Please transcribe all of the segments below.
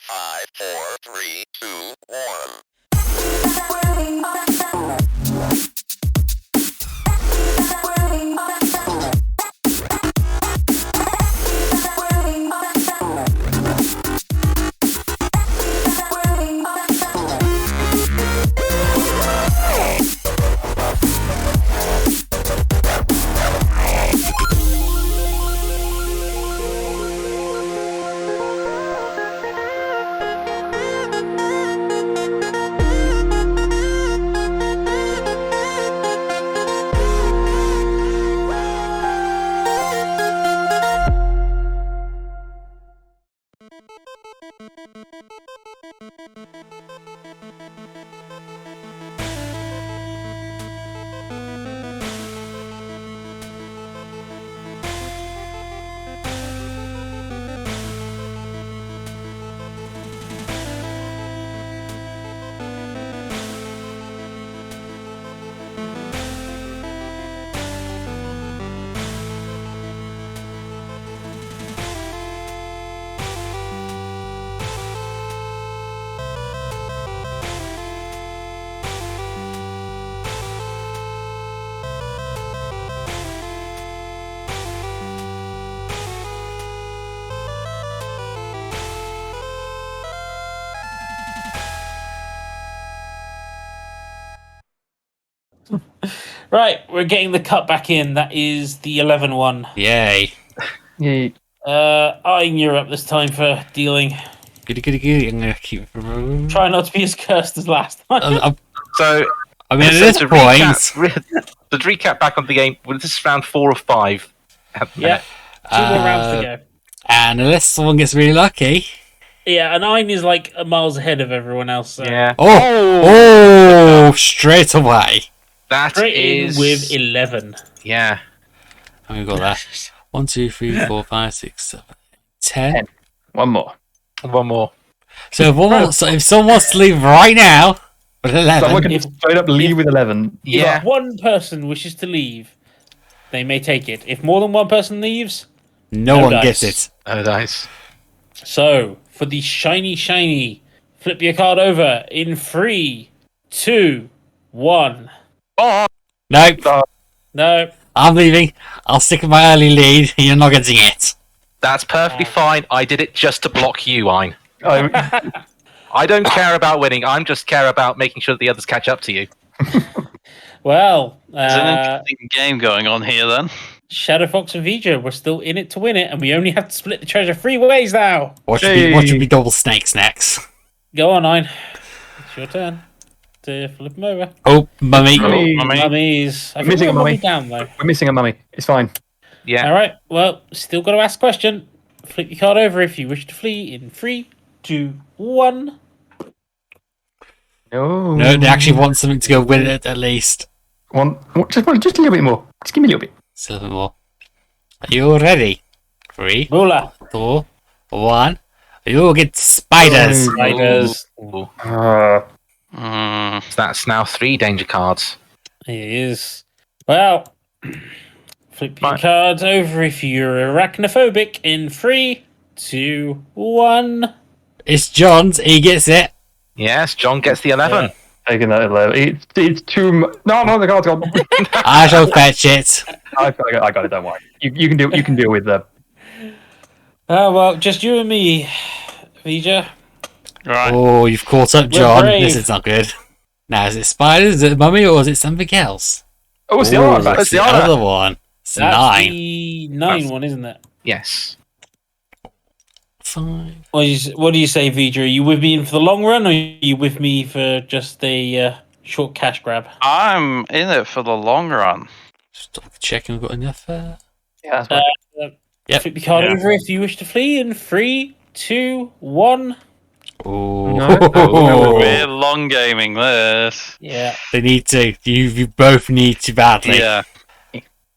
5, 4, 3, 2, 1. Right, we're getting the cut back in. That is the 11 one. Yay. Yay. You're up this time for dealing. Goody. I'm going to keep it. Try not to be as cursed as last time. So, I mean, at so this to point... recap back on the game, well, this is round 4 or 5. Yeah, 2 more rounds to go. And unless someone gets really lucky... Yeah, and I'm is like miles ahead of everyone else. So. Yeah. Oh, straight away. That Straight is... in with 11. Yeah. And we've got that. 1, 2, 3, 4, 5, 6, 7, 10. One more. One more. So if someone wants to leave right now with 11... Someone can straight up leave with 11. Yeah. If one person wishes to leave, they may take it. If more than one person leaves, no one dice. gets it. Oh, nice. So, for the shiny, flip your card over in 3, 2, 1. Oh, Nope. No. I'm leaving. I'll stick with my early lead. You're not getting it. that's perfectly fine. I did it just to block you, Ein. Oh, I don't care about winning. I just care about making sure that the others catch up to you. Well, There's an interesting game going on here then. Shadow Fox and Vger, we're still in it to win it, and we only have to split the treasure 3 ways now. Watch me double snakes next. Go on, Ein. It's your turn to flip them over. Oh, mummy. Mummies. I think Missing we're a mummy. down, though. we're missing a mummy. It's fine. Yeah. All right. Well, still got to ask a question. Flip your card over if you wish to flee in 3, 2, 1. No, they actually want something to go with it at least. Just a little bit more. Just give me a little bit. So a little more. Are you ready? 3, Bula. 2, 1. You get spiders. Spiders. Ooh. Mm. So that's now 3 danger cards. It is. Well, flip your Right. cards over if you're arachnophobic in 3, 2, 1. It's John's. He gets it. Yes, John gets the 11. Taking that 11. It's too much. No, the card's gone. I shall fetch it. I got it. Don't worry. You can deal with the. Oh, well, just you and me, Vger. Right. Oh, you've caught up, John. brave. This is not good. Now, is it spiders, is it mummy, or is it something else? Oh, it's the other one. It's That's the the other. other one. It's That's 9. the 9 one, isn't it? Yes. 5. What do you say, Vger? Are you with me for the long run, or are you with me for just a short cash grab? I'm in it for the long run. Just double checking we've got enough. Yeah, that's fine. Yep. Flip your card Yeah. over if you wish to flee in 3, 2, 1. Oh, We're long gaming this. Yeah. they need to. You both need to badly. Yeah.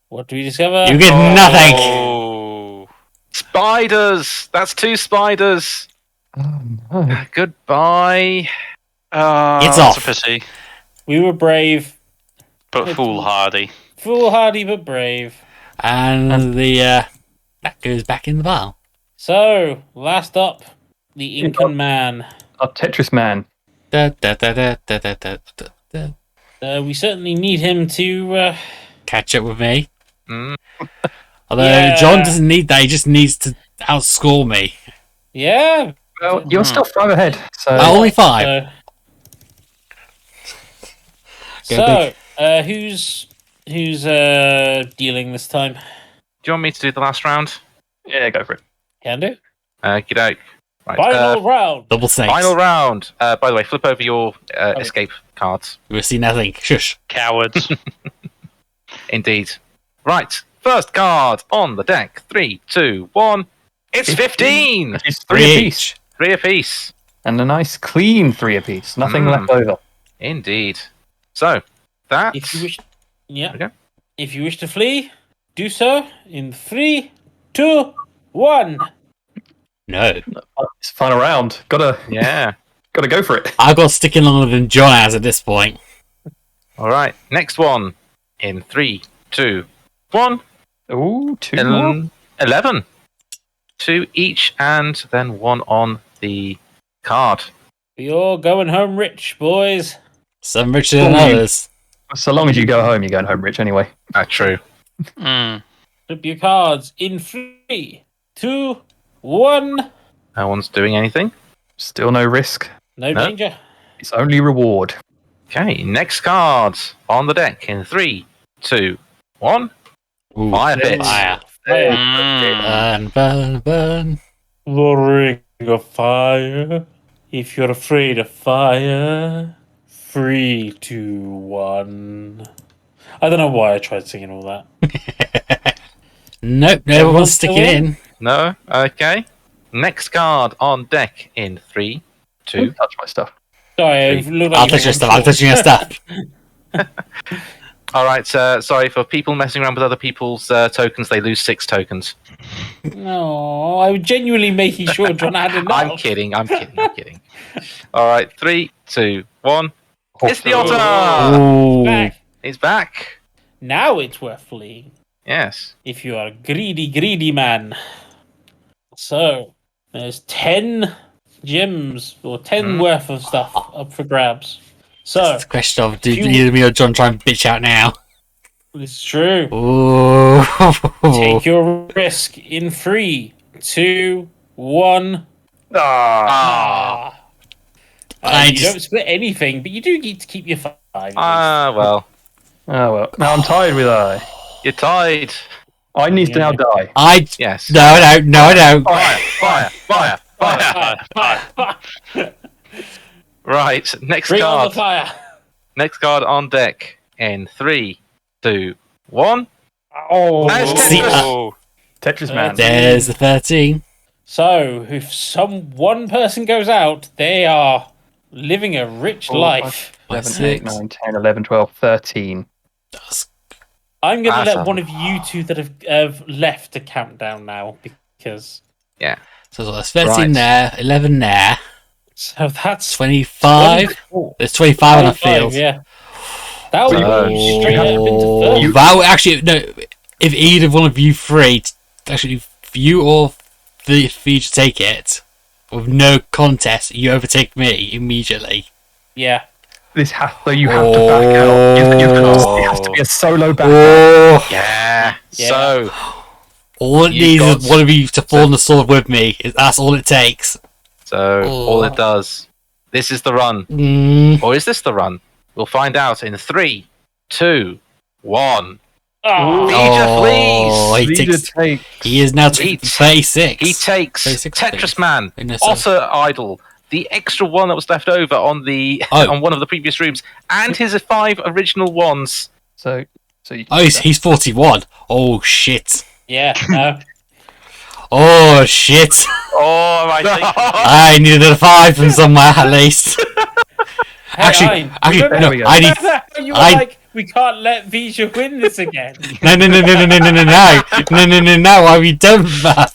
What do we discover? You get nothing. Oh. Spiders! That's 2 spiders. Oh, no. Goodbye. It's That's off. a pity, We were brave. but foolhardy. Foolhardy but brave. And the that goes back in the pile. So, last up, the Incan man. Our Tetris man. Da, da, da, da, da, da, da, da, da. We certainly need him to. Catch up with me. Mm. Although Yeah. John doesn't need that, he just needs to outscore me. Yeah. Well, you're still 5 ahead. So Only 5. Go Who's dealing this time? Do you want me to do the last round? yeah, go for it. Can do. G'day. Right. Final round. Double snakes. Final round. By the way, flip over your escape cards. We'll see nothing. Shush. Cowards. Indeed. Right. First card on the deck. 3, 2, 1. It's 15! It's 3 3 apiece. each. 3 apiece. And a nice clean 3 apiece. Nothing left over. Indeed. So, that... If you wish, yeah. Okay. If you wish to flee, do so in 3, 2, 1. No. It's final round. Gotta Yeah. go for it. I've got sticking longer than John has at this point. Alright. Next one. In 3, 2, 1. Ooh, 2 more. 11. 2 each, and then 1 on the card. You're going home rich, boys. Some richer than Oh, you- others. So long as you go home, you're going home rich anyway. True. Mm. Flip your cards in 3, 2, 1. No one's doing anything. Still no risk. No No. danger. It's only reward. Okay, next card on the deck in 3, 2, 1. Ooh. Fire pit. Fire. Fire. Mm. Burn, burn, burn. The ring of fire. If you're afraid of fire, 3, 2, 1. I don't know why I tried singing all that. Nope, no Everyone's one's sticking still in? in. No? Okay. Next card on deck in 3, 2. Don't touch my stuff. Sorry, it looked like I'll you touch your were stuff. I'm touching your stuff. Alright, sorry for people messing around with other people's tokens, they lose 6 tokens. No, I was genuinely making sure John had enough. I'm kidding. Alright, 3, 2, 1. It's the otter! Ooh. Back. He's back. Now it's worth fleeing. Yes. If you are a greedy man. So, there's 10 gems or 10 worth of stuff up for grabs. So, It's a question of do you- either me or John try and bitch out now? this is true. Ooh. Take your risk in 3, 2, 1. Ah. I You just- don't split anything, but you do get to keep your 5. Well. Oh well. Now I'm tied with I. You're tied. I need to now die. Yes. No, I don't. Fire. Right, next Bring on the card. fire. Next card on deck in 3, 2, 1. Oh, Nice See, Oh. Tetris man. There's the 13. So, if one person goes out, they are living a rich 4, life. 11, 8, 6. 9, 10, 11, 12, 13. I'm going to That's let a one of you two that have left to count down now because. So there's 13 Right. there, 11 there, So that's 25. 24. There's 25 on the 25, field. Yeah. That would go straight up into Oh, first. that would actually, no, if either one of you three, actually, if you or the you to take it, with no contest, you overtake me immediately. Yeah. This has so you have to back out. It has to be a solo back out. Oh, Yeah. Yeah. So, all it You needs got- is one of you to fall on the sword with me. That's all it takes. all it does. This is the run. Mm. Or is this the run? We'll find out in 3, 2, 1. Oh, Oh, he Leader takes. take. He is now He- 36. He takes 36 Tetris Man, In a sense. Otter Idol, the extra one that was left over on the Oh. on one of the previous rooms, and his 5 original ones. So you. Oh, he's 41. Oh shit. yeah. No. Oh shit. Oh, I think. I need another 5 from somewhere at least. Actually, remember, there no, we go. I need. remember how you were I- like, we can't let Vger win this again. No. Why are we done that?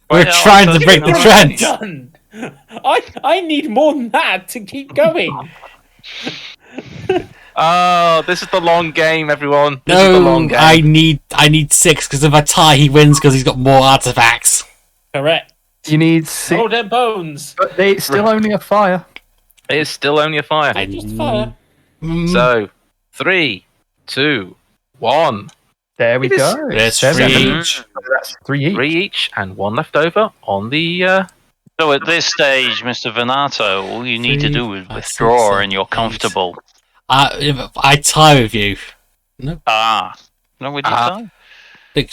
We're Wait, trying to Otter, break the no. trend. Done. I need more than that to keep going. Oh, this is the long game, everyone. This is the long No, game. I need 6 because if I tie, he wins because he's got more artifacts. Correct. You need 6, Oh, their bones. but it's still only a fire. It is still only a fire. Just fire. So, 3, 2, 1. There we It is- go. There's 7 3 each. So that's 3 each. 3 each and 1 left over on the. So at this stage, Mr. Vanato, all you need to 3, do is 5, 6, withdraw 7, and you're 8. comfortable. I tie with you. Ah. No, would you Ah. tie?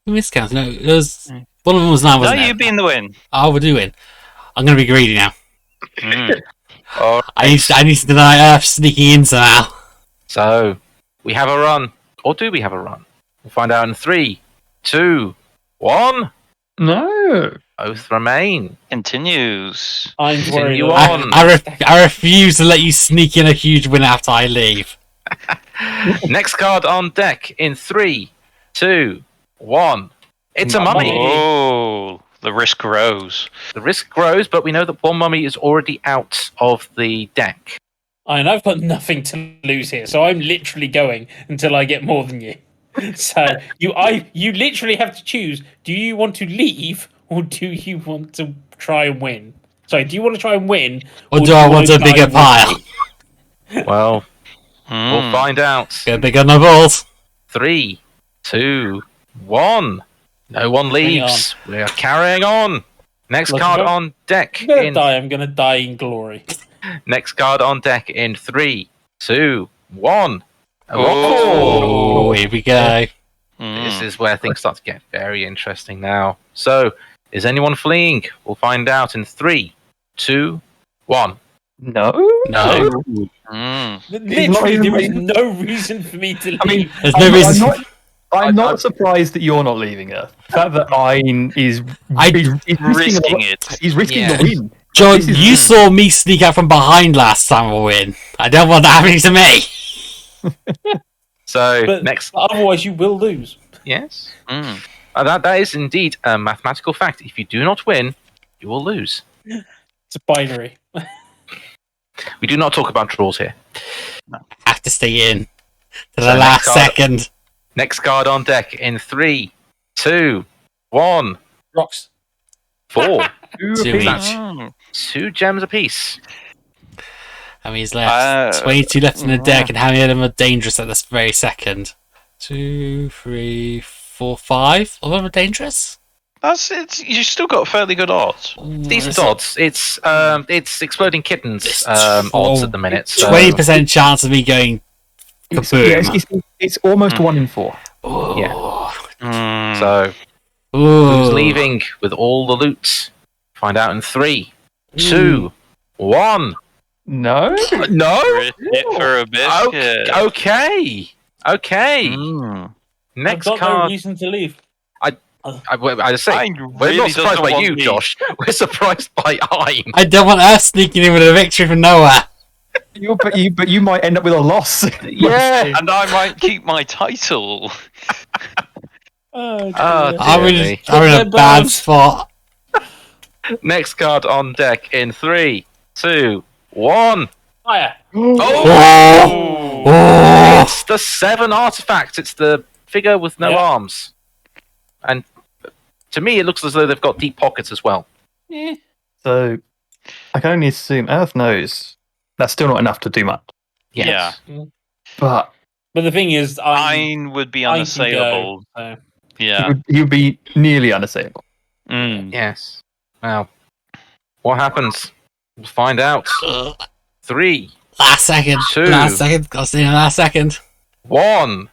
Miscounts. No, it was one of them was 9, No, wasn't it? you'd be in the win. Oh, we're doing. I'm gonna be greedy now. Mm. I need to deny Earth sneaking in somehow. So, we have a run. Or do we have a run? We'll find out in 3, 2, 1. No. Both remain. Continues. I'm worried. Continue about- on. I refuse to let you sneak in a huge win after I leave. Next card on deck in 3, 2, 1. It's a mummy. Oh, the risk grows. The risk grows, but we know that one mummy is already out of the deck. And I've got nothing to lose here, so I'm literally going until I get more than you. So you literally have to choose: do you want to leave, or do you want to try and win? Sorry, do you want to try and win, Or do you I want to a die bigger and win? pile? Well, Mm. we'll find out. Get bigger no balls. 3, 2, 1. No one leaves. We are carrying on. Next Look, card I'm on deck I'm gonna in die. I'm gonna die in glory. next card on deck in 3, 2, 1. A rock Oh. Oh, here we go. This is where things start to get very interesting now. So, is anyone fleeing? We'll find out in 3, 2, 1. No. No. Mm. Literally, even there is leaving. no reason for me to leave. I mean, There's no reason. I'm not surprised that you're not leaving her. The fact that Ein is he's Risking it. He's risking Yeah. the win. John, This is- you saw me sneak out from behind last time we win. I don't want that happening to me. So, but next. otherwise, you will lose. Yes. Mm. That is indeed a mathematical fact. If you do not win, you will lose. It's binary. We do not talk about draws here. Have to stay in to the So last next card- second. Next card on deck in 3, 2, 1. Rocks. 4. Two apiece. each. Mm. 2 gems apiece. How many's left? 22 left in the deck, and how many of them are dangerous at this very second? 2, 3, 4, 5 of them are dangerous? That's it. You still got fairly good odds. Decent odds. It's exploding kittens odds at the minute. So 20% chance of me going It's, kaboom. it's almost 1 in 4. Oh. Yeah. Mm. So Ooh. who's leaving with all the loot? Find out in 3, 2, 1. No. No. Risk it for a biscuit. Okay. Okay. Mm. Next I've got no card. reason to leave. I just say Ein we're really not surprised doesn't by want you, me. Josh. We're surprised by I'm. I don't want us sneaking in with a victory from nowhere. But you might end up with a loss. Yeah. And I might keep my title. Oh, dear. dear me. I'm in a Their bad bones. spot. Next card on deck in 3, 2, 1. Fire. Oh. Oh. It's the 7 artifacts. It's the figure with no Yeah. arms. And to me, it looks as though they've got deep pockets as well. So I can only assume Earth knows that's still not enough to do much. Yes. But But the thing is, Ein would be I can unassailable. go, so. Yeah. he would be nearly unassailable. Mm. Yes. Now, what happens? We'll find out. 3, Last second. 2. Last second. Got to stay in the last second. 1.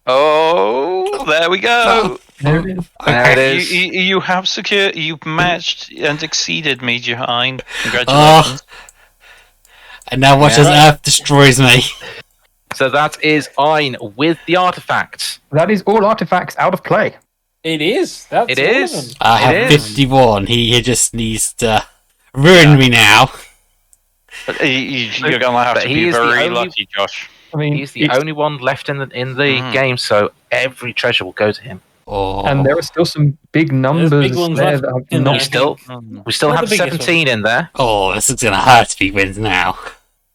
Oh, there we go. There it is. There it is. You have secured, you've matched and exceeded me, Hein. Oh. Congratulations. And now watch as Yeah. Earth destroys me. So that is Ein with the artifacts. That is all artifacts out of play. It is. That's It all of is. them. I have It is. 51. He just needs to ruin me now. But you're going to have But to he be is the very only- lucky, Josh. I mean, He's the it's- only one left in the game, so every treasure will go to him. Oh. and there are still some big numbers big ones there left that have in not. there. Still, we still Not have the biggest 17 in there. Oh, this is gonna hurt if he wins now.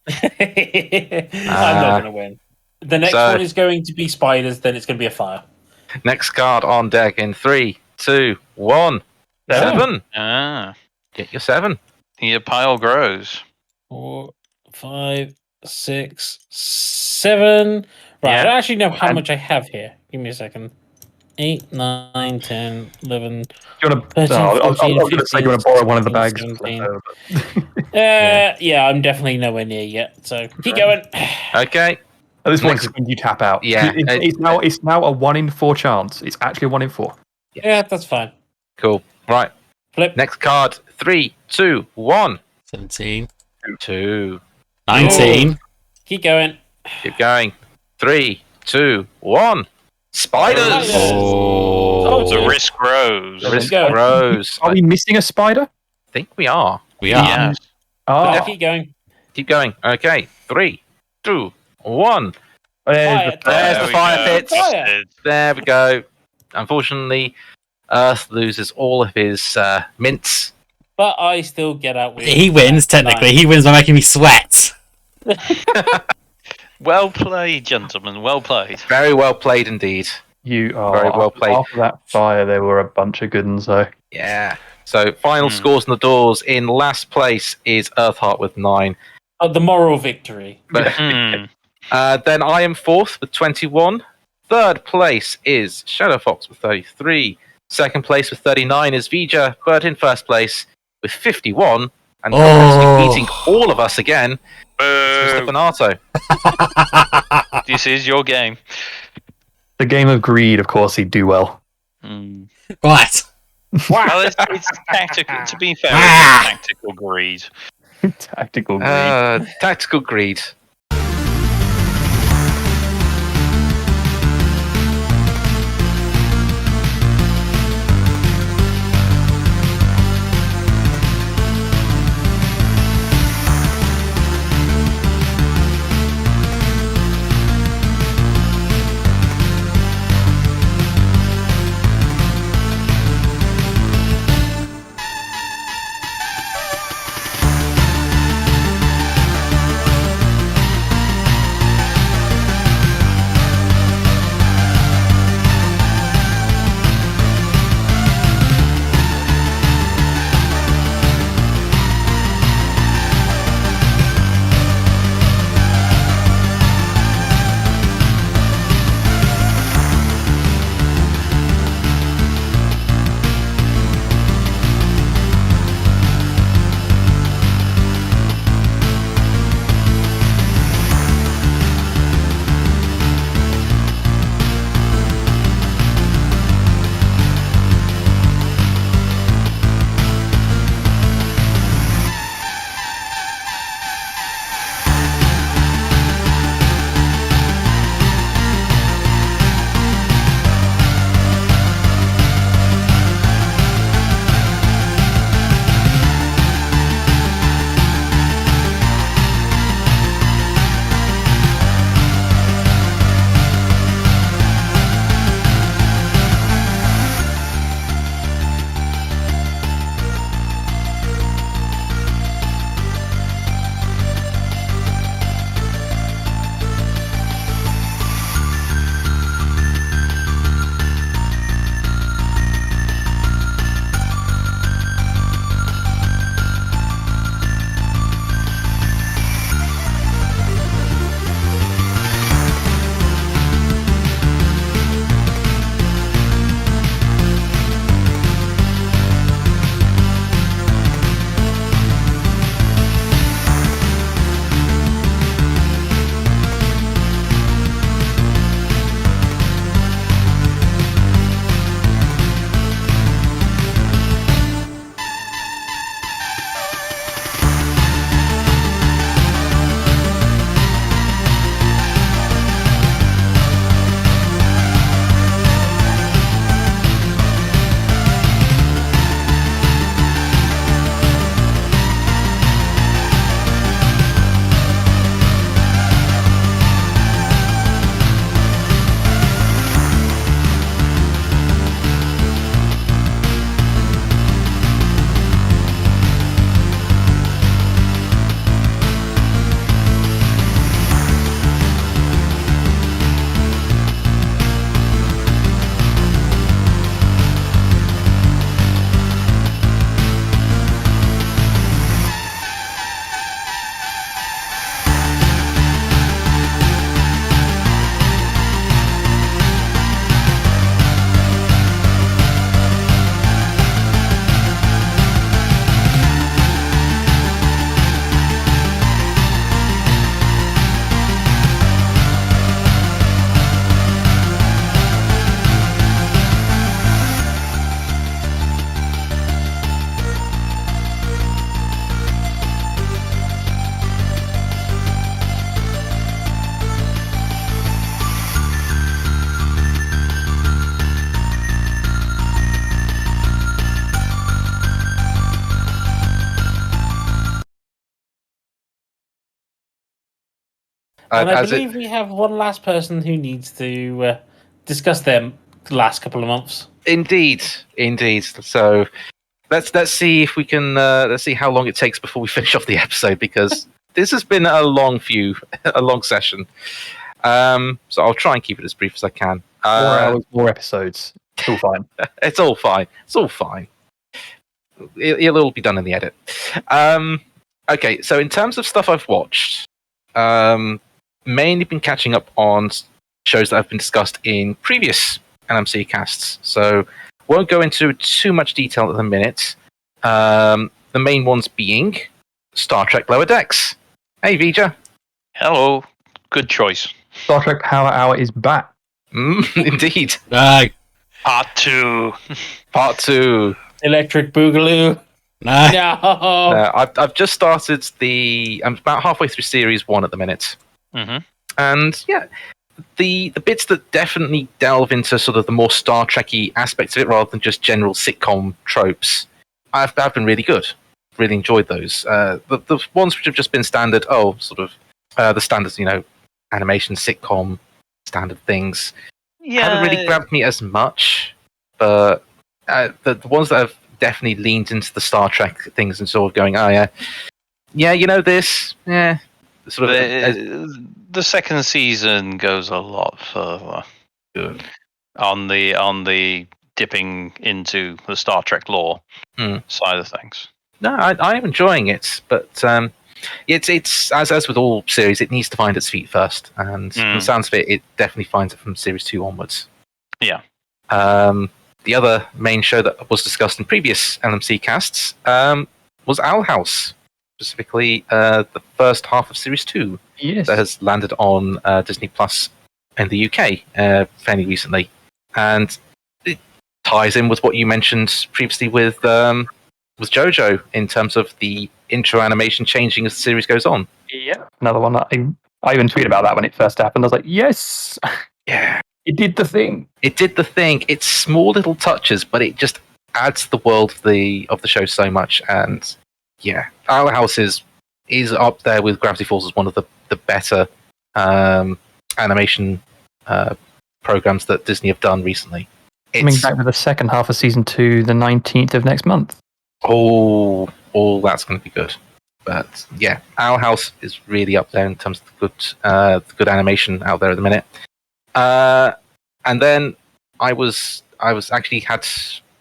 I'm not going to win. The next so- one is going to be spiders, then it's going to be a fire. Next card on deck in 3, 2, 1. Yeah. 7. Ah, Get your 7. your pile grows. 4, 5, 6, 7. Right, I don't actually know how And- much I have here. Give me a second. 8, 9, 10, 11. Do you want to? 13, I was 14, going to say, do you want to 15, borrow one of the 16, bags? 17. Yeah. Yeah, I'm definitely nowhere near yet. So keep going. Okay. At this point, Next- it's when you tap out. Yeah, It's now a 1 in 4 chance. It's actually a 1 in 4. Yes. Yeah, that's fine. Cool. Right. Flip. Next card. 3, 2, 1. 17. 2. 19. Keep going. Keep going. 3, 2, 1. Spiders. Spiders. Oh. The risk grows. Let's Risk go. grows. Are I we missing a spider? think we are. We are. Yes. Oh, Keep going. Keep going. Okay. 3, 2, 1. Fire. There's There the we fire go. pits. Fire. There we go. Unfortunately, Earth loses all of his mints. But I still get out with. He wins, technically. He wins by making me sweat. Well played, gentlemen. Well played. Very well played indeed. you are Very well played. After that fire, there were a bunch of good ones, though. Yeah. So final scores on the doors. In last place is Earthheart with 9. The moral victory. Hmm. Then I am fourth with 21. Third place is Shadow Fox with 33. Second place with 39 is Vger. But in first place with 51. And actually beating all of us again, Mr. Vanato. This is your game. The game of greed, of course, he'd do well. Hmm. Right. Well, it's tactical. To be fair, Ah. it's tactical greed. Tactical greed. Tactical greed. And I as it- believe we have one last person who needs to discuss them the last couple of months. Indeed. So let's see if we can let's see how long it takes before we finish off the episode, because this has been a long session. So I'll try and keep it as brief as I can. 4 hours, more episodes. It's all fine. It's all fine. It'll all be done in the edit. Okay, so in terms of stuff I've watched, mainly been catching up on shows that have been discussed in previous LMC casts. So won't go into too much detail at the minute. The main ones being Star Trek Lower Decks. Hey, Vger. Hello. Good choice. Star Trek Power Hour is back. Indeed. No. Part 2. Part 2. Electric Boogaloo. No. No. I've just started I'm about halfway through series 1 at the minute. Mm-hmm. And yeah, the bits that definitely delve into sort of the more Star Trek-y aspects of it rather than just general sitcom tropes, I've been really good. Really enjoyed those. The ones which have just been standard, the standards, animation, sitcom, standard things, haven't really grabbed me as much. But the ones that have definitely leaned into the Star Trek things and sort of going, oh yeah, this, yeah. Sort of The second season goes a lot further good. on the dipping into the Star Trek lore side of things. No, I am enjoying it, but it's as with all series, it needs to find its feet first, and from the sounds of it definitely finds it from series 2 onwards. Yeah. The other main show that was discussed in previous LMC casts was Owl House, specifically the first half of series 2 Yes. that has landed on Disney Plus in the UK fairly recently, and it ties in with what you mentioned previously with JoJo in terms of the intro animation changing as the series goes on. Yeah. Another one that I even tweeted about that when it first happened. I was like, yes, Yeah, it did the thing. it did the thing. It's small little touches, but it just adds to the world of the show so much. And yeah, Owl House is up there with Gravity Falls as one of the better animation programs that Disney have done recently. Coming back with the second half of season 2, the 19th of next month. Oh, that's going to be good. But yeah, Owl House is really up there in terms of the good animation out there at the minute. And then I was actually had a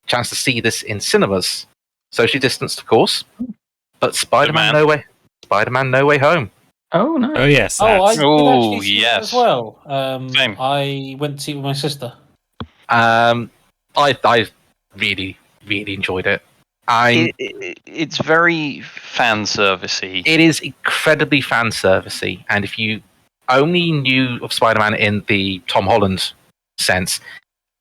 chance to see this in cinemas, socially distanced, of course. But Spider-Man No Way Home. Oh, no. Oh yes. I That's, did Oh, actually see that yes. as well. Same. I went to see it with my sister. I really enjoyed it. It's very fan servicey. It is incredibly fan servicey, and if you only knew of Spider-Man in the Tom Holland sense,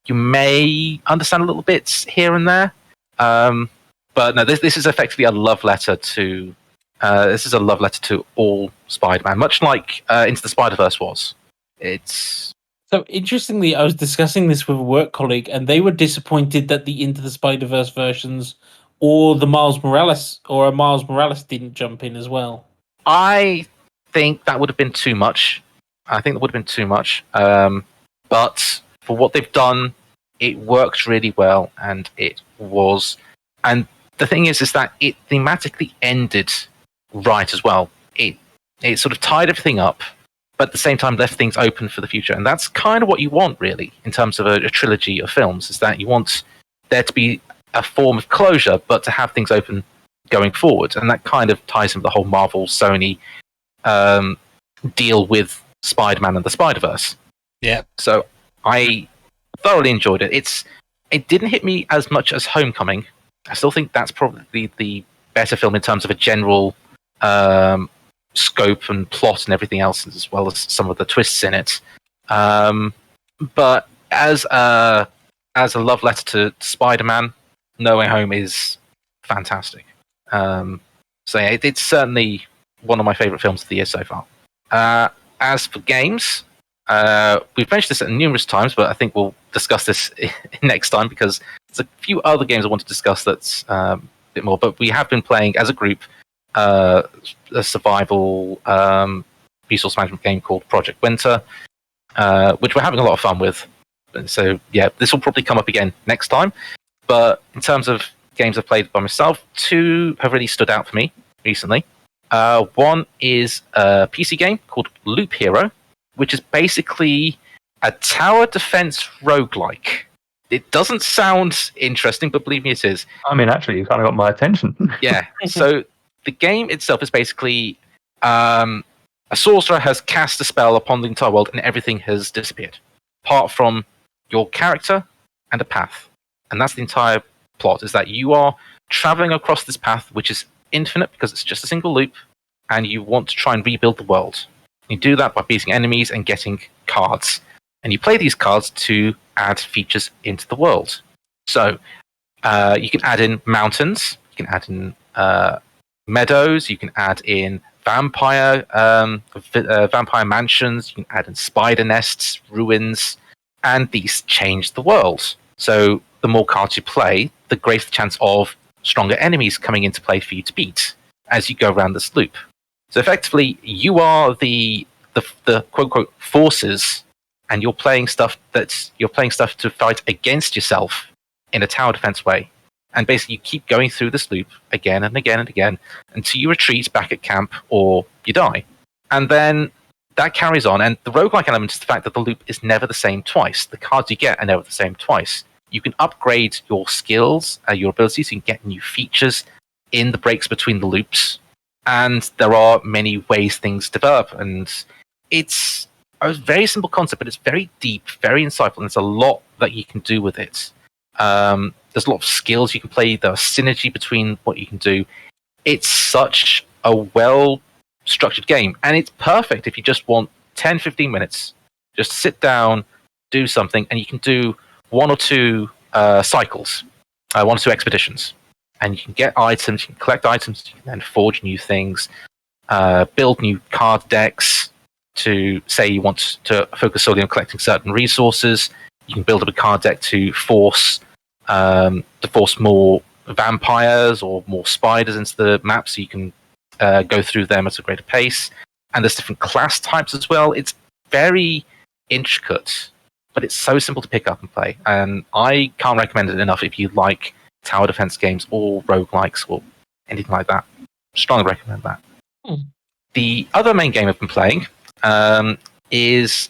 you may understand a little bits here and there. But no, this is effectively a love letter to. This is a love letter to all Spider-Man, much like Into the Spider-Verse was. It's So interestingly, I was discussing this with a work colleague, and they were disappointed that the Into the Spider-Verse versions or a Miles Morales didn't jump in as well. I think that would have been too much. But for what they've done, it worked really well, and And the thing is that it thematically ended right as well. It sort of tied everything up, but at the same time left things open for the future, and that's kind of what you want, really, in terms of a trilogy of films. Is that you want there to be a form of closure, but to have things open going forward, and that kind of ties into the whole Marvel Sony deal with Spider-Man and the Spider-Verse. yeah. So I thoroughly enjoyed it. It didn't hit me as much as Homecoming. I still think that's probably the better film in terms of a general scope and plot and everything else, as well as some of the twists in it. But as a love letter to Spider-Man, No Way Home is fantastic. So yeah, it's certainly one of my favourite films of the year so far. As for games, we've mentioned this numerous times, but I think we'll discuss this next time because there's a few other games I want to discuss that's a bit more. But we have been playing as a group a survival resource management game called Project Winter, which we're having a lot of fun with. So yeah, this will probably come up again next time. But in terms of games I've played by myself, 2 have really stood out for me recently. One is a PC game called Loop Hero, which is basically a tower defense roguelike. It doesn't sound interesting, but believe me, it is. I mean, actually, you kind of got my attention. Yeah. So the game itself is basically a sorcerer has cast a spell upon the entire world and everything has disappeared, apart from your character and a path. And that's the entire plot, is that you are traveling across this path, which is infinite because it's just a single loop, and you want to try and rebuild the world. You do that by beating enemies and getting cards. And you play these cards to add features into the world. So you can add in mountains, you can add in meadows, you can add in vampire mansions, you can add in spider nests, ruins, and these change the world. So the more cards you play, the greater the chance of stronger enemies coming into play for you to beat as you go around this loop. So effectively, you are the quote-unquote forces, and you're playing stuff to fight against yourself in a tower defense way. And basically, you keep going through this loop again and again and again until you retreat back at camp or you die. And then that carries on. And the roguelike element is the fact that the loop is never the same twice. The cards you get are never the same twice. You can upgrade your skills, your abilities. You can get new features in the breaks between the loops. And there are many ways things develop. And it's a very simple concept, but it's very deep, very insightful, and there's a lot that you can do with it. There's a lot of skills you can play. There's synergy between what you can do. It's such a well-structured game, and it's perfect if you just want 10, 15 minutes. Just sit down, do something, and you can do 1 or 2 cycles, 1 or 2 expeditions. And you can get items, you can collect items, you can then forge new things, build new card decks to, say, you want to focus solely on collecting certain resources. You can build up a card deck to force more vampires or more spiders into the map, so you can go through them at a greater pace. And there's different class types as well. It's very intricate, but it's so simple to pick up and play. And I can't recommend it enough if you like tower defense games or roguelikes or anything like that. Strongly recommend that. The other main game I've been playing is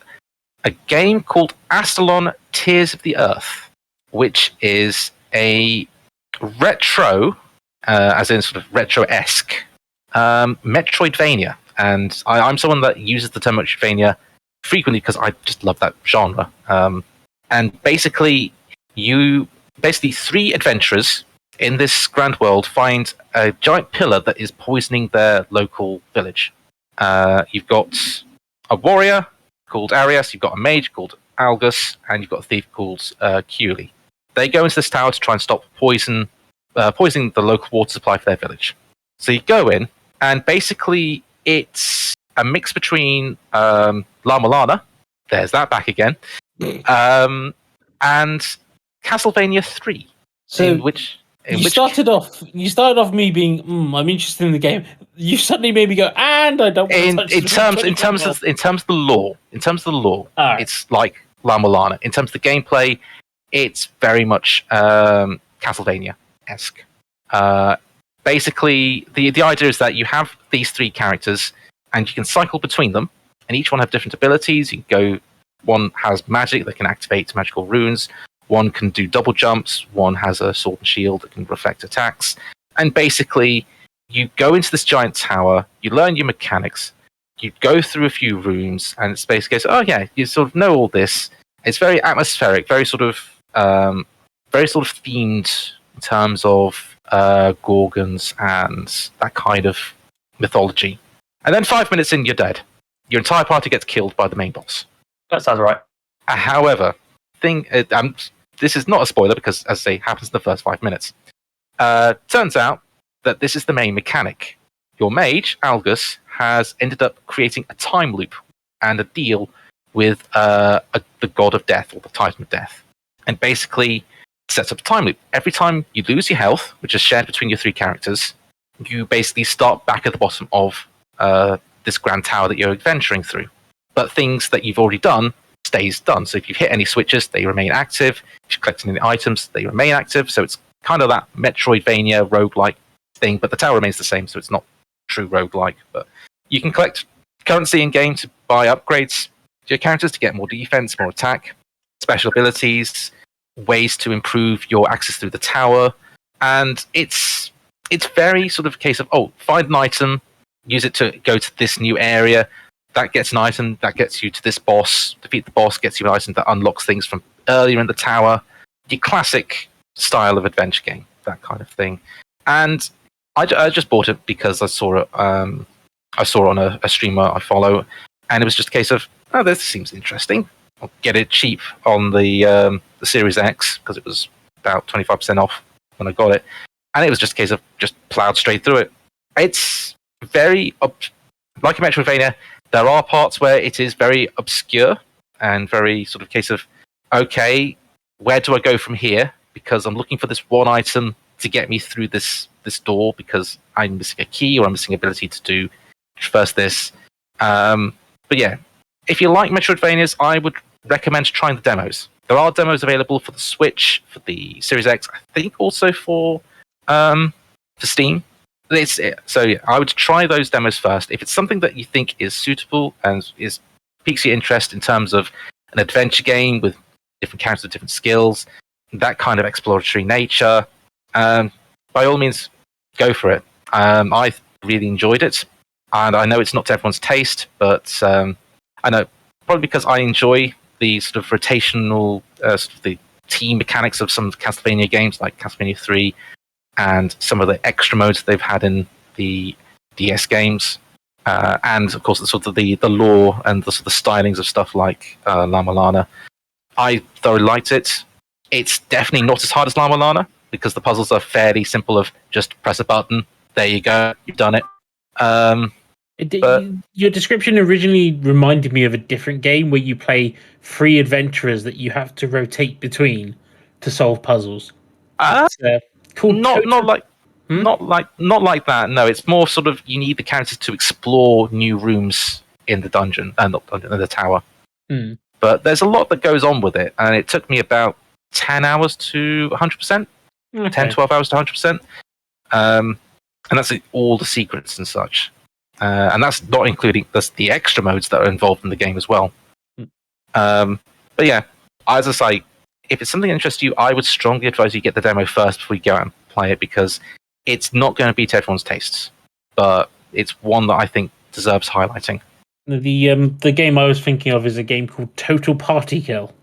a game called Astalon Tears of the Earth, which is a retro, as in sort of retro-esque, Metroidvania. And I'm someone that uses the term Metroidvania frequently because I just love that genre. And basically, 3 adventurers in this grand world find a giant pillar that is poisoning their local village. You've got a warrior called Arias, you've got a mage called Algus, and you've got a thief called Keely. They go into this tower to try and stop poisoning the local water supply for their village. So you go in, and basically it's a mix between La Mulana, there's that back again, and Castlevania 3. So you started off me being I'm interested in the game. You suddenly made me go, and I don't want to touch in terms of the lore. Right. It's like La Mulana. In terms of the gameplay, it's very much Castlevania-esque. Basically, the idea is that you have these 3 characters, and you can cycle between them, and each one have different abilities. You can go. One has magic that can activate magical runes. One can do double jumps. One has a sword and shield that can reflect attacks. And basically, you go into this giant tower. You learn your mechanics. You go through a few rooms, and it's basically, oh yeah, you sort of know all this. It's very atmospheric, very sort of themed in terms of gorgons and that kind of mythology. And then 5 minutes in, you're dead. Your entire party gets killed by the main boss. That sounds right. However, this is not a spoiler because, as I say, happens in the first 5 minutes. Turns out that this is the main mechanic. Your mage, Algus, has ended up creating a time loop and a deal with the god of death, or the titan of death. And basically sets up a time loop. Every time you lose your health, which is shared between your 3 characters, you basically start back at the bottom of this grand tower that you're adventuring through. But things that you've already done stays done. So if you've hit any switches, they remain active. If you're collecting any items, they remain active. So it's kind of that Metroidvania roguelike thing, but the tower remains the same, so it's not true roguelike. But you can collect currency in game to buy upgrades to your characters to get more defense, more attack, special abilities, ways to improve your access through the tower. And it's very sort of a case of, find an item, use it to go to this new area. That gets an item, that gets you to this boss. Defeat the boss, gets you an item that unlocks things from earlier in the tower. Your classic style of adventure game, that kind of thing. And I just bought it because I saw it. I saw it on a streamer I follow, and it was just a case of, this seems interesting. I'll get it cheap on the Series X because it was about 25% off when I got it, and it was just a case of just plowed straight through it. It's very like a Metroidvania. There are parts where it is very obscure and very sort of case of, okay, where do I go from here? Because I'm looking for this one item to get me through this door because I'm missing a key or I'm missing ability to traverse this. But yeah, if you like Metroidvanias, I would recommend trying the demos. There are demos available for the Switch, for the Series X, I think also for Steam. So yeah, I would try those demos first. If it's something that you think is suitable and piques your interest in terms of an adventure game with different characters with different skills, that kind of exploratory nature, by all means, go for it. I really enjoyed it, and I know it's not to everyone's taste, but I know probably because I enjoy the sort of rotational, sort of the team mechanics of some of the Castlevania games, like Castlevania 3, and some of the extra modes they've had in the DS games, and of course the sort of the lore and the sort of stylings of stuff like Lama Lana. I thoroughly liked it. It's definitely not as hard as Lama Lana because the puzzles are fairly simple of just press a button, there you go, you've done it. Your description originally reminded me of a different game where you play 3 adventurers that you have to rotate between to solve puzzles. Called not like that. No, it's more sort of you need the characters to explore new rooms in the dungeon, not dungeon, in the tower. But there's a lot that goes on with it, and it took me about 10 hours to 100%, 10-12 hours to 100%, and that's all the secrets and such. And that's not including the extra modes that are involved in the game as well. But yeah, as I say, if it's something that interests you, I would strongly advise you get the demo first before you go out and play it, because it's not going to be to everyone's tastes, but it's one that I think deserves highlighting. The game I was thinking of is a game called Total Party Kill.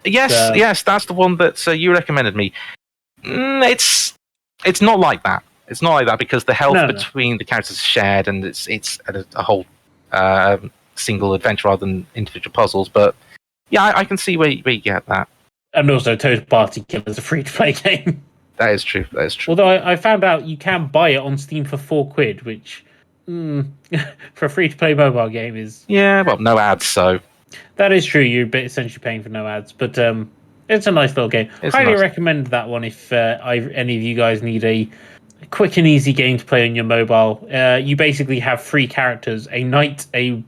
Yes, that's the one that you recommended me. It's not like that. It's not like that because the health between the characters is shared, and it's a whole single adventure rather than individual puzzles. But yeah, I can see where you get that. And also, Total Party Kill is a free-to-play game. That is true. Although I found out you can buy it on Steam for £4, which for a free-to-play mobile game is... Yeah, well, no ads, so... That is true. You're essentially paying for no ads, but it's a nice little game. Highly recommend that one if any of you guys need a quick and easy game to play on your mobile. You basically have 3 characters: a knight, a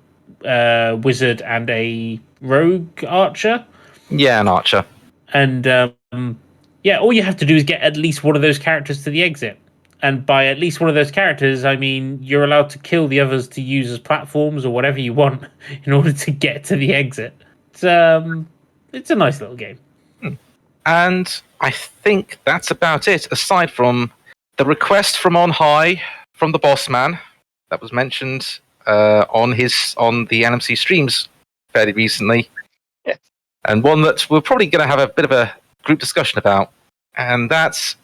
wizard, and a rogue archer. Yeah, an archer. And all you have to do is get at least one of those characters to the exit. And by at least one of those characters, I mean you're allowed to kill the others to use as platforms or whatever you want in order to get to the exit. It's a nice little game. And I think that's about it, aside from the request from on high from the boss man that was mentioned on the LMC streams fairly recently. Yes. And one that we're probably going to have a bit of a group discussion about. And that's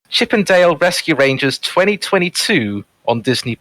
Chippendale Rescue Rangers 2022 on Disney+.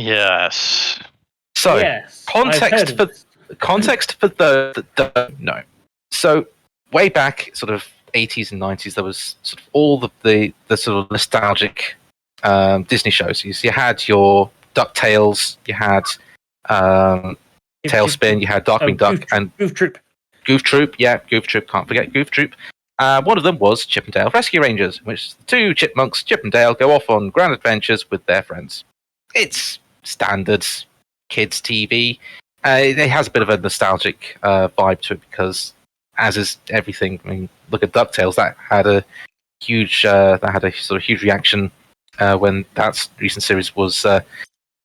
Yes. So, Yes, I've heard of this. context for those that don't know. So, way back, sort of 80s and 90s, there was sort of all the sort of nostalgic Disney shows. You had your DuckTales, you had Tailspin, you had Darkwing Duck, and Goof Troop. Goof Troop. Yeah, Goof Troop. Can't forget Goof Troop. One of them was Chip and Dale Rescue Rangers, in which the two chipmunks, Chip and Dale, go off on grand adventures with their friends. It's standard kids' TV. It has a bit of a nostalgic vibe to it because, as is everything, I mean, look at DuckTales. That had a sort of huge reaction when that recent series was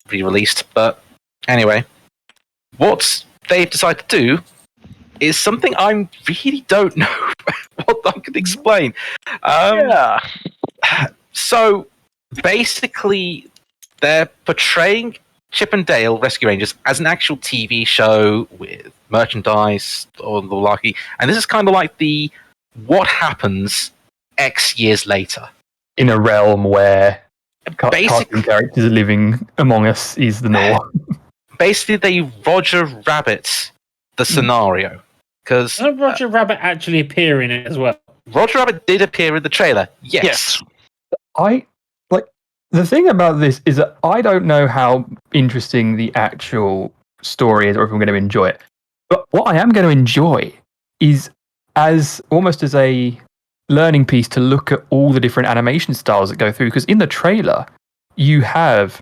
re-released. But anyway, what they've decided to do is something I really don't know what I can explain. So basically, they're portraying Chip and Dale Rescue Rangers as an actual TV show with merchandise or the like, and this is kind of like the what happens X years later In a realm where cartoon Basically, characters living among us is the norm. basically they Roger Rabbit the scenario because Doesn't Roger Rabbit actually appear in it as well? Roger Rabbit did appear in the trailer. Yes. I like the thing about this is that I don't know how interesting the actual story is or if I'm going to enjoy it. But what I am going to enjoy is as almost as a learning piece to look at all the different animation styles that go through, because in the trailer you have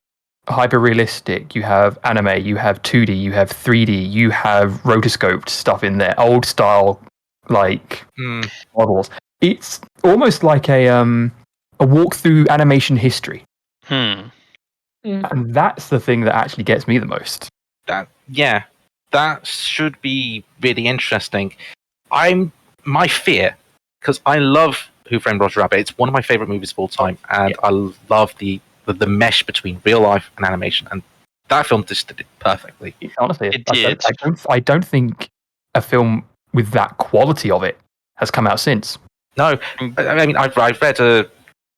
hyper realistic, you have anime, you have 2D, you have 3D, you have rotoscoped stuff in there, old style like models. It's almost like a walk through animation history. And that's the thing that actually gets me the most. That should be really interesting. My fear, because I love Who Framed Roger Rabbit. It's one of my favorite movies of all time, and I love the mesh between real life and animation, and that film just did it perfectly. Honestly, It did. I don't think a film with that quality of it has come out since. No, I mean I've read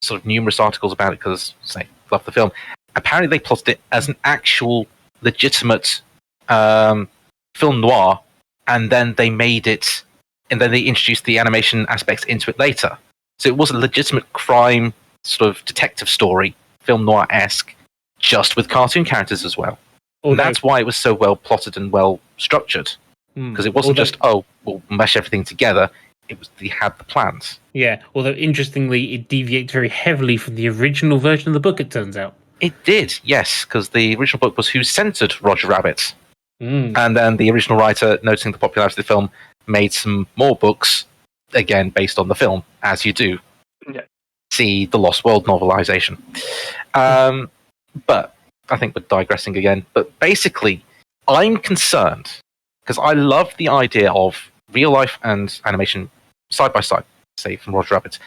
sort of numerous articles about it because I love the film. Apparently, they plotted it as an actual legitimate film noir, and then they made it, and then they introduced the animation aspects into it later. So it was a legitimate crime sort of detective story, film noir-esque, just with cartoon characters as well. And that's why it was so well plotted and well structured, because it wasn't just we'll mesh everything together. It was they had the plans. Yeah, although interestingly, it deviates very heavily from the original version of the book, it turns out. It did, yes, because the original book was Who Censored Roger Rabbit. And then the original writer, noticing the popularity of the film, made some more books, again, based on the film, as you do. Yeah. See the Lost World novelization. But I think we're digressing again. But basically, I'm concerned, because I love the idea of real life and animation side by side, say, from Roger Rabbit.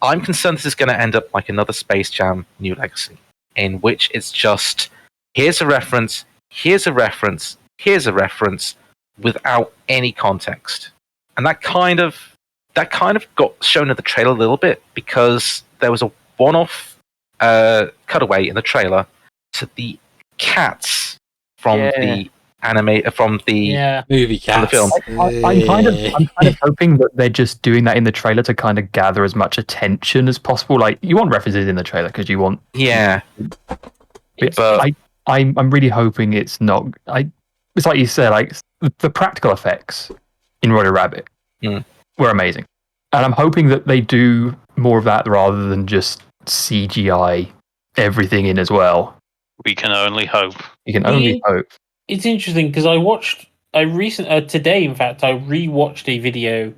I'm concerned this is going to end up like another Space Jam New Legacy, in which it's just, here's a reference, here's a reference, here's a reference, without any context. And that kind of got shown in the trailer a little bit, because there was a one-off cutaway in the trailer to the cats from the anime, from the movie from the cast. film. I'm kind of hoping that they're just doing that in the trailer to kind of gather as much attention as possible. Like, you want references in the trailer because you want. Yeah. But I'm really hoping it's not. It's like you said, like the practical effects in Roger Rabbit were amazing, and I'm hoping that they do more of that rather than just CGI everything in as well. We can only hope. You can only hope. It's interesting because today, in fact, I rewatched a video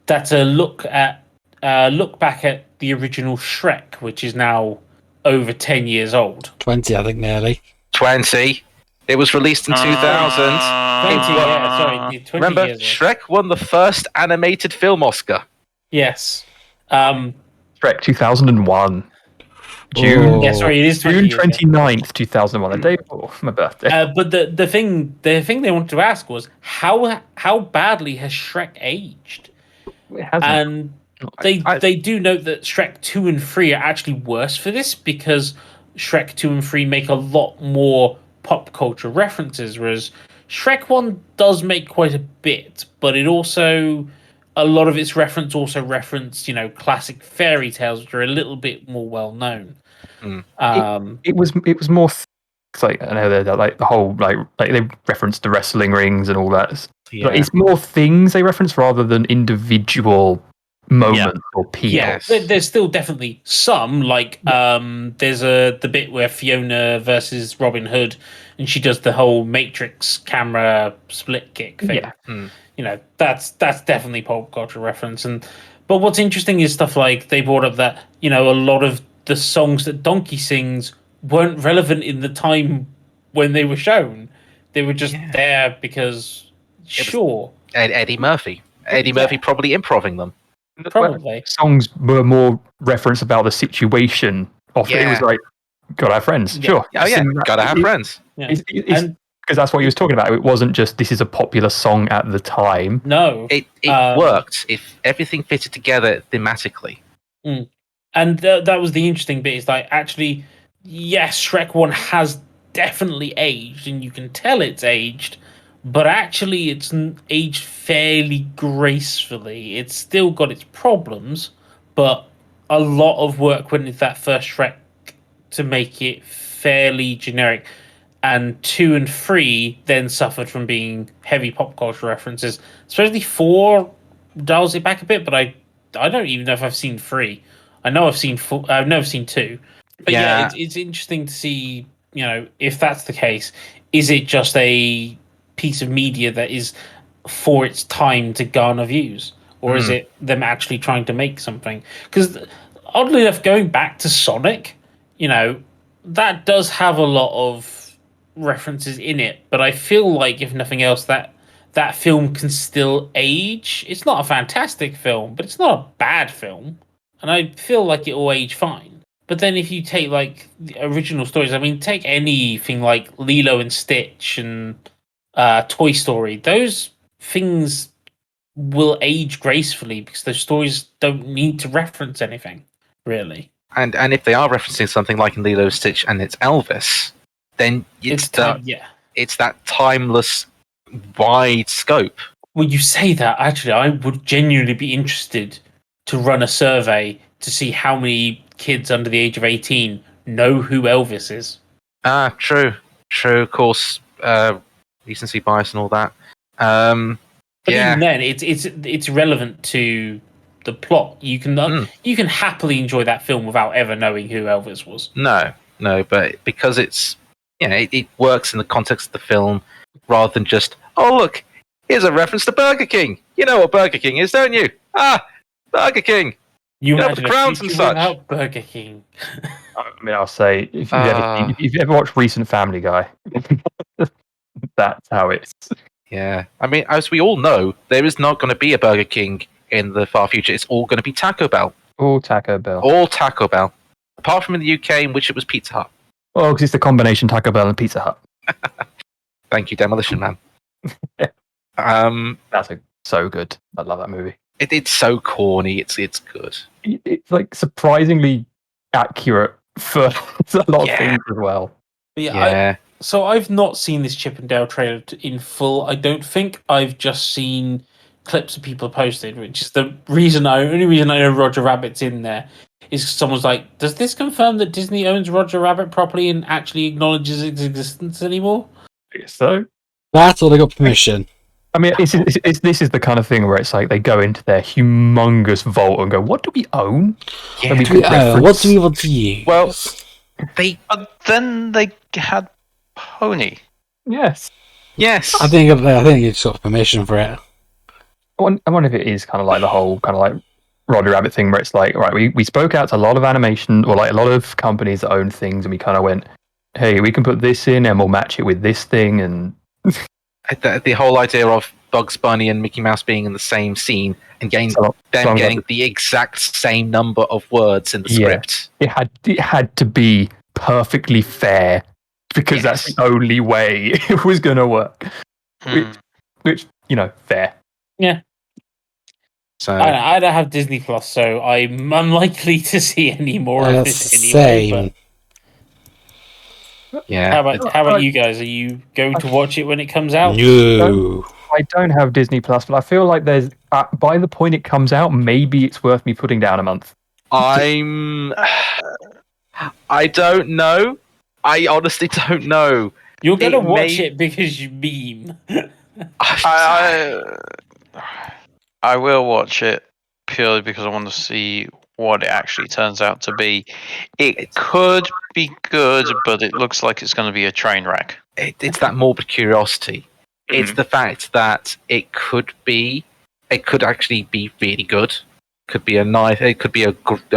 that's a look back at the original Shrek, which is now over 10 years old. 20, I think, nearly. 20. It was released in 2000. 20, yeah, sorry, 20 Remember, years old. Shrek won the first animated film Oscar. Yes. Shrek 2001. June. Yeah, sorry, it is 20 June years old. 29th, 2001, the day before my birthday. But the thing they wanted to ask was how badly has Shrek aged? It hasn't. And they do note that Shrek 2 and 3 are actually worse for this, because Shrek 2 and 3 make a lot more pop culture references, whereas Shrek 1 does make quite a bit, but it also, a lot of its reference, classic fairy tales, which are a little bit more well known. It was more. Like I know that like the whole like they referenced the wrestling rings and all that. Yeah. But it's more things they reference rather than individual moments or people. Yes. There's still definitely some, like there's the bit where Fiona versus Robin Hood, and she does the whole Matrix camera split kick thing. Yeah. That's definitely pop culture reference. But what's interesting is stuff like they brought up that a lot of the songs that Donkey sings weren't relevant in the time when they were shown. They were just there because sure. Eddie Murphy. Eddie Murphy probably improving them. Probably. Songs were more reference about the situation. Often it was like, gotta have friends. Yeah. Sure. Oh yeah, gotta have friends. Yeah. Because that's what he was talking about. It wasn't just this is a popular song at the time. No. It worked if everything fitted together thematically. And that was the interesting bit, is like, actually, yes, Shrek 1 has definitely aged, and you can tell it's aged, but actually it's aged fairly gracefully. It's still got its problems, but a lot of work went into that first Shrek to make it fairly generic. And 2 and 3 then suffered from being heavy pop culture references. Especially 4 dials it back a bit, but I don't even know if I've seen 3. I know I've seen 4. I've never seen 2. But yeah, it's interesting to see, if that's the case, is it just a piece of media that is for its time to garner views? Or is it them actually trying to make something? Because oddly enough, going back to Sonic, that does have a lot of references in it, but I feel like, if nothing else, that film can still age. It's not a fantastic film, but it's not a bad film, and I feel like it will age fine. But then if you take like the original stories, I mean, take anything like Lilo and Stitch and Toy Story, those things will age gracefully because those stories don't need to reference anything, really. And if they are referencing something like in Lilo and Stitch and it's Elvis, then it's that timeless, wide scope. Well, you say that, actually, I would genuinely be interested to run a survey to see how many kids under the age of 18 know who Elvis is. True. Of course, recency bias and all that. But even then, it's relevant to the plot. You can happily enjoy that film without ever knowing who Elvis was. No, but because it's it works in the context of the film rather than just, oh look, here's a reference to Burger King. You know what Burger King is, don't you? Burger King. You know imagine the crowns and such. Without Burger King. I mean, I'll say if you've ever watched recent Family Guy, that's how it's. Yeah, I mean, as we all know, there is not going to be a Burger King in the far future. It's all going to be Taco Bell. All Taco Bell. All Taco Bell. Apart from in the UK, in which it was Pizza Hut. Well, because it's the combination Taco Bell and Pizza Hut. Thank you, Demolition Man. That's so good. I love that movie. It's so corny. It's good. It's like surprisingly accurate for a lot of things as well. Yeah. So I've not seen this Chip and Dale trailer in full. I don't think. I've just seen clips of people posted, which is the only reason I know Roger Rabbit's in there is 'cause someone's like, does this confirm that Disney owns Roger Rabbit properly and actually acknowledges its existence anymore? I guess so. That's all they got permission. I mean, this is the kind of thing where it's like they go into their humongous vault and go, what do we own? Yeah. What do we want to use? Well, but then they had Pony. Yes. I think it's sort of permission for it. I wonder if it is kind of like the whole kind of like Roger Rabbit thing where it's like, right, we spoke out to a lot of animation or like a lot of companies that own things, and we kind of went, hey, we can put this in and we'll match it with this thing. And the whole idea of Bugs Bunny and Mickey Mouse being in the same scene and getting the exact same number of words in the script. It had to be perfectly fair because that's the only way it was going to work. Which, fair. Yeah. So I don't have Disney Plus, so I'm unlikely to see any more of this anyway. Same. Yeah. How about you guys? Are you going to watch it when it comes out? No. I don't have Disney Plus, but I feel like there's by the point it comes out, maybe it's worth me putting down a month. I don't know. I honestly don't know. You're going to watch may- it because you meme. I will watch it purely because I want to see what it actually turns out to be. It could be good, but it looks like it's going to be a train wreck. It's that morbid curiosity. It's the fact that it could actually be really good. It could be a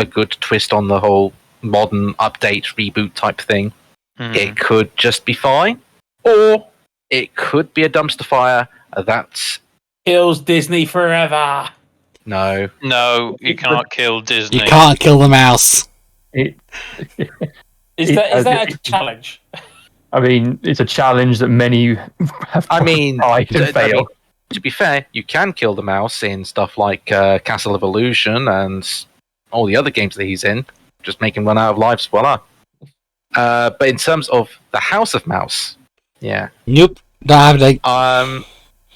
good twist on the whole modern update reboot type thing. It could just be fine, or it could be a dumpster fire. That's Kills Disney forever. no. No, you can't kill Disney. You can't kill the mouse. Is that a challenge? I mean, it's a challenge that many have tried and failed. To be fair, you can kill the mouse in stuff like Castle of Illusion and all the other games that he's in. Just make him run out of lives, voila. But in terms of the House of Mouse, yeah. Nope. Don't have it. I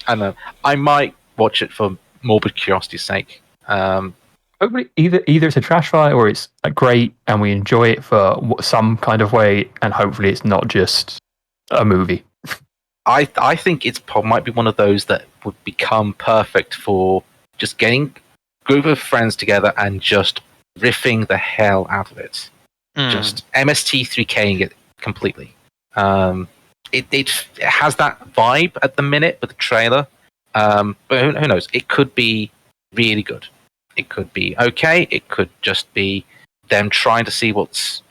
don't know. I might watch it for morbid curiosity's sake. Hopefully, either it's a trash fire or it's great and we enjoy it for some kind of way, and hopefully it's not just a movie. I think might be one of those that would become perfect for just getting a group of friends together and just riffing the hell out of it. Just MST3King it completely. It has that vibe at the minute with the trailer. But who knows? It could be really good. It could be okay. It could just be them trying to see what's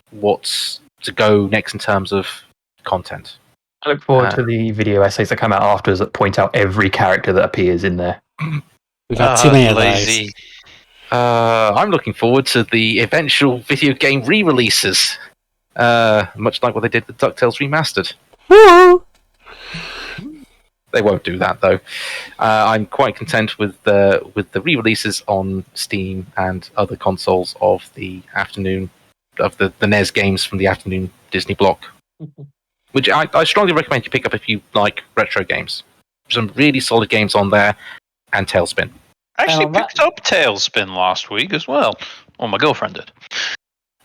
to go next in terms of content. I look forward to the video essays that come out afterwards that point out every character that appears in there. We've had too many of lazy. those. I'm looking forward to the eventual video game re-releases. Much like what they did with DuckTales Remastered. Woo! They won't do that though. I'm quite content with the re-releases on Steam and other consoles of the afternoon of the NES games from the afternoon Disney block, which I strongly recommend you pick up if you like retro games. Some really solid games on there, and Tailspin. I actually picked up Tailspin last week as well. Or my girlfriend did.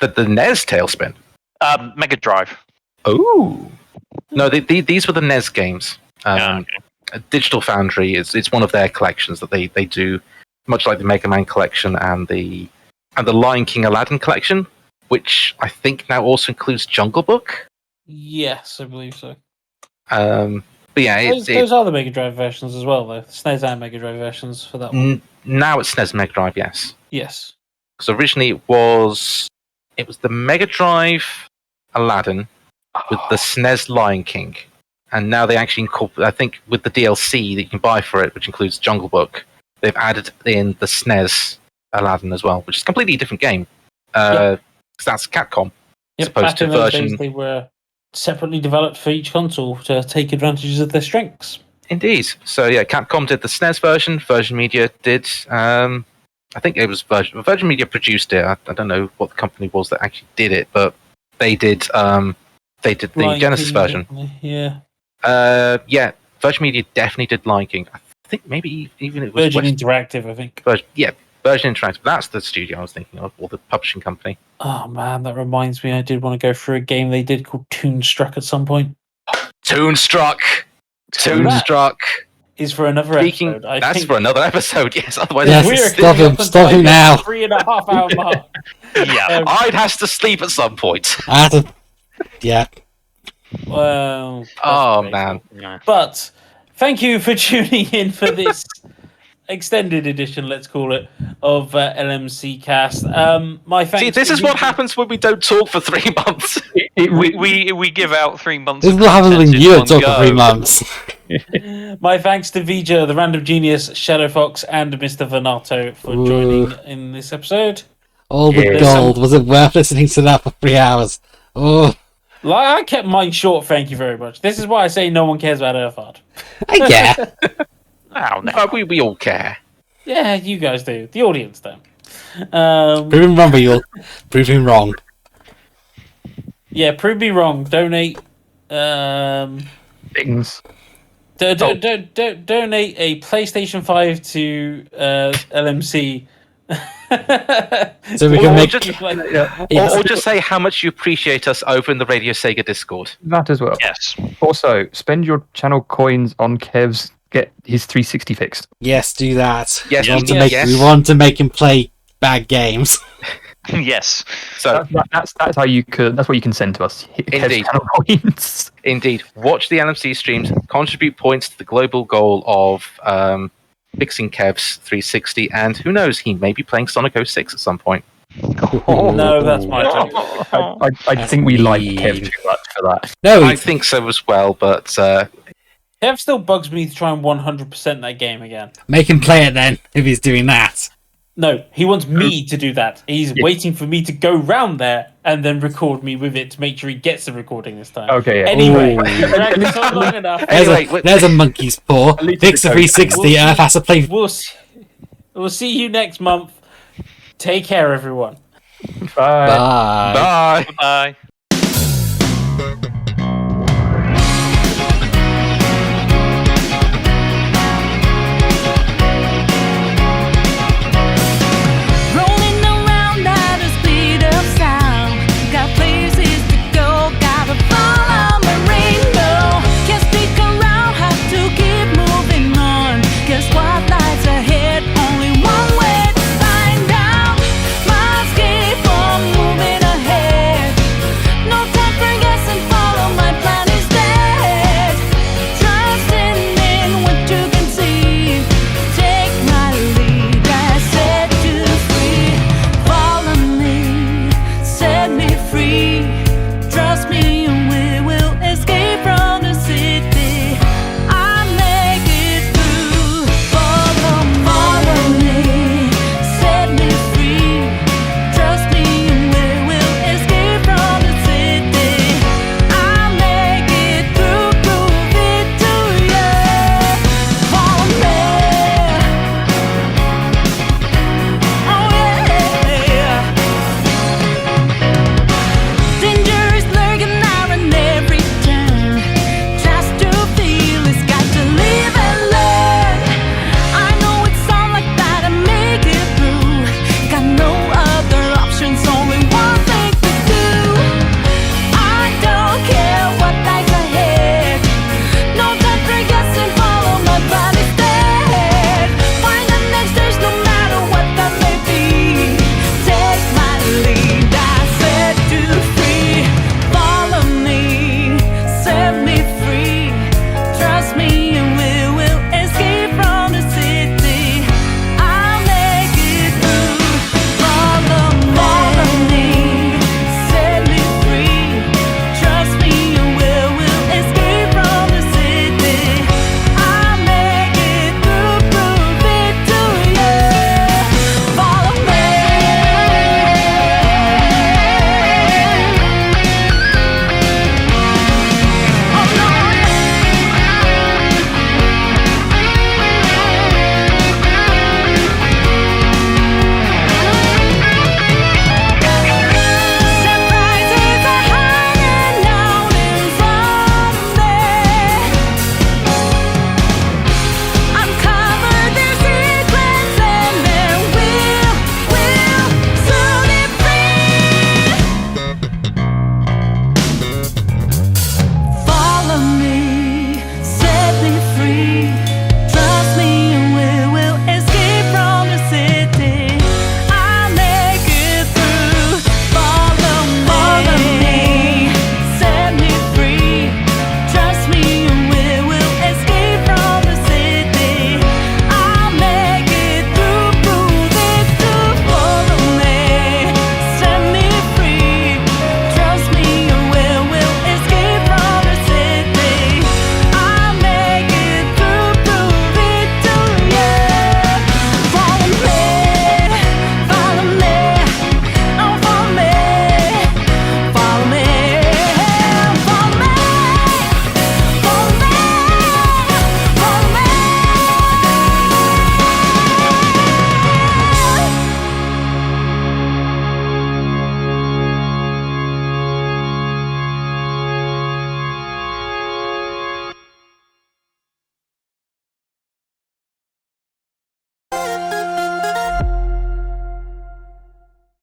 The NES Tailspin. Mega Drive. Oh no, these were the NES games. Digital Foundry it's one of their collections that they do, much like the Mega Man collection and the Lion King Aladdin collection, which I think now also includes Jungle Book. Yes, I believe so. But yeah, those are the Mega Drive versions as well, though. SNES and Mega Drive versions for that one. Now it's SNES Mega Drive, yes. Yes. Because originally it was the Mega Drive Aladdin with the SNES Lion King. And now they actually incorporate, I think, with the DLC that you can buy for it, which includes Jungle Book, they've added in the SNES Aladdin as well, which is a completely different game. Because that's Capcom. Yep, As opposed back to in those version. days, they were separately developed for each console to take advantage of their strengths. Indeed. So yeah, Capcom did the SNES version. Virgin Media did. I think it was Virgin Media produced it. I don't know what the company was that actually did it, but they did. They did the Lion Genesis King, version. Yeah. Yeah, Virgin Media definitely did Lion King. I think maybe even it was Virgin Interactive, I think. Virgin Interactive. That's the studio I was thinking of, or the publishing company. Oh man, that reminds me. I did want to go through a game they did called Toonstruck at some point. Toonstruck. Is for another episode. That's for another episode. Yes, otherwise Yes, stop him now. 3.5 hour mark. Yeah, I'd have to sleep at some point. Yeah. Well. Oh man. But thank you for tuning in for this extended edition, let's call it, of LMC Cast. My thanks. See, this is what happens when we don't talk for 3 months. We give out 3 months. This is what happens when you talk for 3 months. My thanks to Vger, the Random Genius, Shadow Fox, and Mr. Vanato for joining in this episode. All the gold. Was it worth listening to that for 3 hours? Oh. I kept mine short, thank you very much. This is why I say no one cares about Earthard. Yeah. Oh, no. We all care. Yeah, you guys do. The audience don't. Prove him wrong, but you'll prove him wrong. Yeah, prove me wrong. Donate Things. Donate a PlayStation 5 to LMC. So we Or can make. just- Yeah, Or just say how much you appreciate us over in the Radio Sega Discord. that as well. Yes. Also, spend your channel coins on Kev's get his 360 fixed. Yes, do that. Yes, we want to yes, make. yes. We want to make him play bad games. Yes. So, That's how you could. That's what you can send to us. Kev's Indeed. channel coins. indeed, watch the LMC streams, contribute points to the global goal of fixing Kev's 360, and who knows, he may be playing Sonic 06 at some point. No, that's my joke. I think we like mean. Kev too much for that. No, I think so as well, but Kev still bugs me to try and 100% that game again. make him play it then if he's doing that. No, he wants me to do that. He's waiting for me to go round there and then record me with it to make sure he gets the recording this time. Okay, yeah. Anyway, Ooh. dragged us on long enough. Anyway, There's a monkey's paw. At least Fix the it's okay. 360. Earth has to play. We'll see you next month. Take care, everyone. Bye. Bye. bye. Bye.